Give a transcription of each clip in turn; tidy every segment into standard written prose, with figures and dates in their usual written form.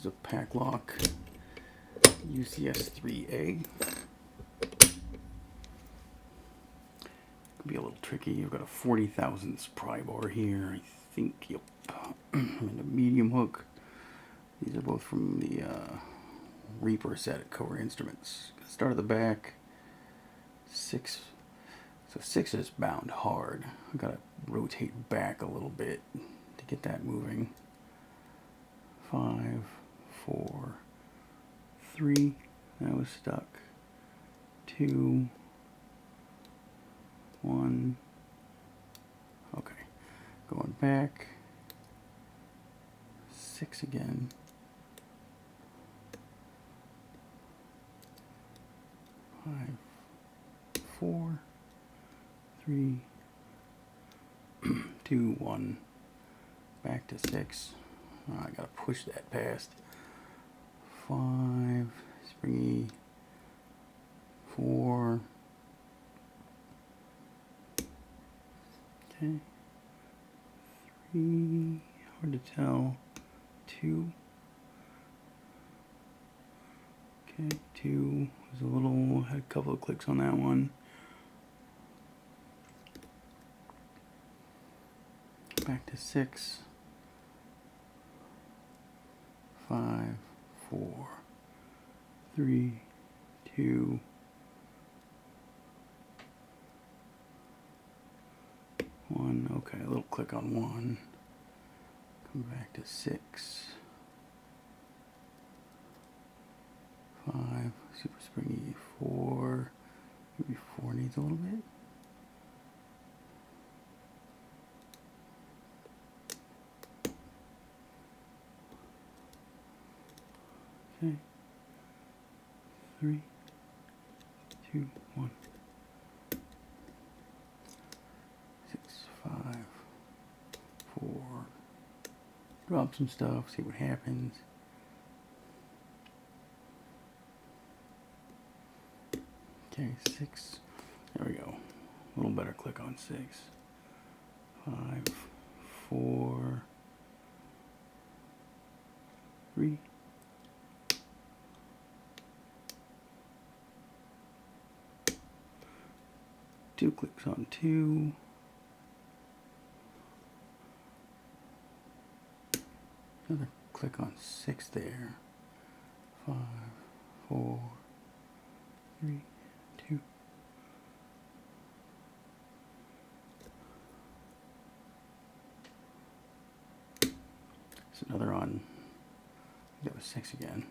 a PacLock UCS 3A. Could be a little tricky. I've got a 40 thousandths pry bar here. I think, yep. And a medium hook. These are both from the Reaper set at Core Instruments. Start at the back. 6. So 6 is bound hard. I've got to rotate back a little bit to get that moving. 5, 4, 3. That was stuck. 2, 1. Okay. Going back. 6 again. 5, 4, 3, 2, 1. Back to 6. Oh, I gotta push that past. 5, springy. 4. Okay. 3. Hard to tell. 2. Okay, 2 was a little, had a couple of clicks on that one. Back to 6. 5, 4, 3, 2, 1. Okay, a little click on 1. Come back to 6. 5, super springy. 4, maybe 4 needs a little bit. Okay. 3, 2, 1. 6, 5, 4. Drop some stuff, see what happens. Okay, 6. There we go. A little better click on 6. 5, 4, 3. 2 clicks on 2. Another click on 6 there. 5, 4, 3, 2. It's another on. That was 6 again.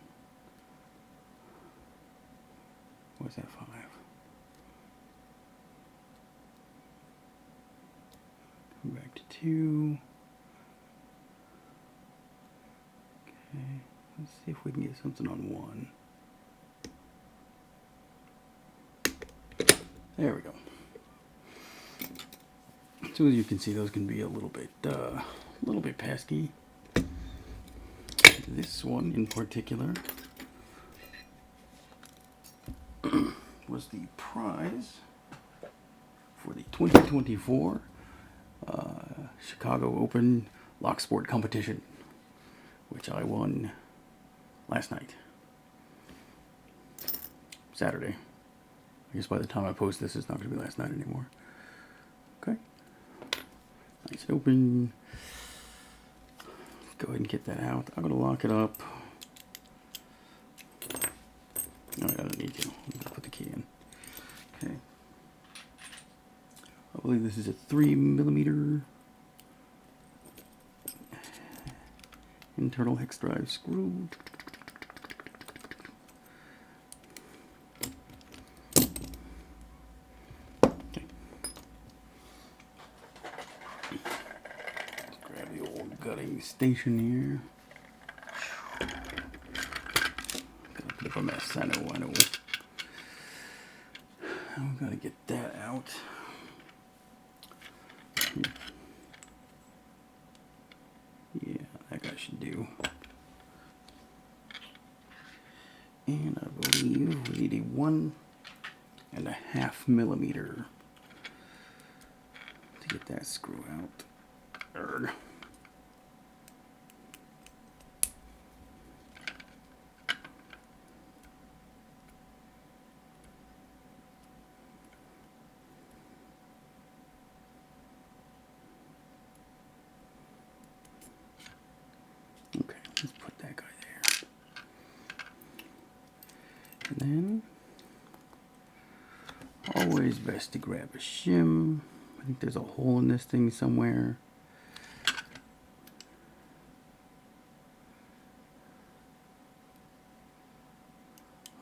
What was that? 5. Come back to 2. Okay, let's see if we can get something on 1. There we go. So as you can see, those can be a little bit pesky. This one in particular was the prize for the 2024 Chicago Open Lock Sport competition, which I won last night, Saturday. I guess by the time I post this, it's not going to be last night anymore. Okay, nice and open. Let's go ahead and get that out. I'm going to lock it up. No, I don't need to. I'm going to put the key in. Okay. I believe this is a 3mm internal hex drive screw. Okay. Let's grab the old gutting station here. Got a bit of a mess, I know. I've got to get that out. Yeah, that guy should do. And I believe we need a 1.5mm to get that screw out. Erg. And then, always best to grab a shim. I think there's a hole in this thing somewhere.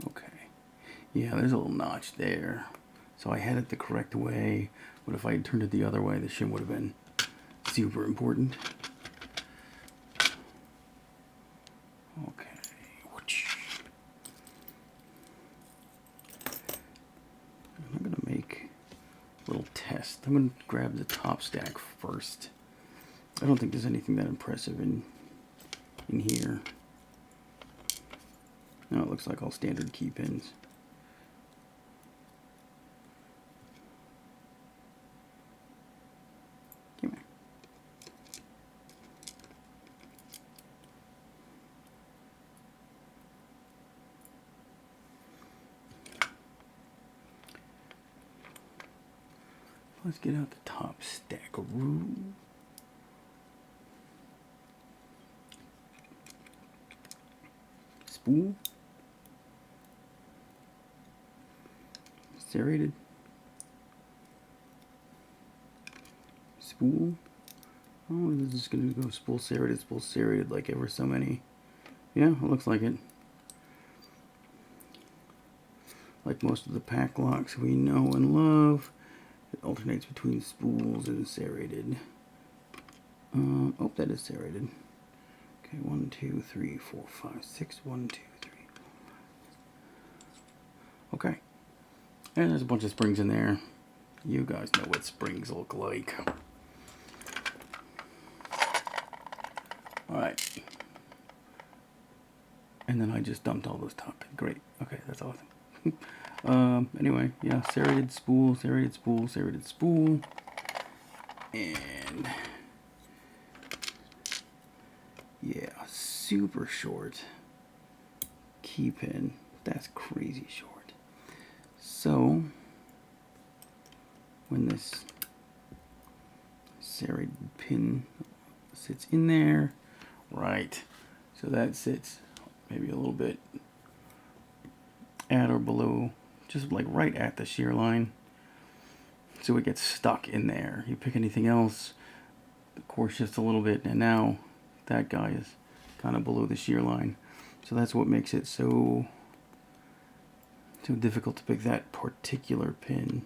Okay. Yeah, there's a little notch there. So I had it the correct way, but if I had turned it the other way, the shim would have been super important. Okay. I'm going to make a little test. I'm going to grab the top stack first. I don't think there's anything that impressive in here. No, it looks like all standard key pins. Come here. Let's get out the top stack of rule. Spool. Serrated. Spool. Oh, this is going to go spool serrated like ever so many. Yeah, it looks like it. Like most of the PacLocks we know and love, it alternates between spools and serrated. Oh, that is serrated. Okay, 1, 2, 3, 4, 5, 6, 1, 2, 3. Okay. And there's a bunch of springs in there. You guys know what springs look like. Alright. And then I just dumped all those top pins. Great. Okay, that's awesome. Anyway, yeah, serrated spool, serrated spool, serrated spool. And yeah, super short key pin. That's crazy short. So when this serrated pin sits in there, right, so that sits maybe a little bit at or below, just like right at the shear line, so it gets stuck in there. You pick anything else, the core shifts a little bit, and now that guy is kind of below the shear line. So that's what makes it so difficult to pick that particular pin.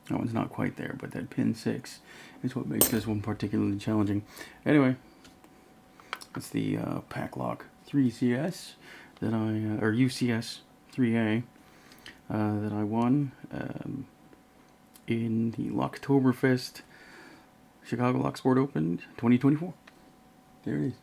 That one's not quite there, but that pin 6 is what makes this one particularly challenging. Anyway, it's the PacLock 3CS that or UCS 3A that I won in the Locktoberfest Chicago Lock Sport Open 2024. There it is.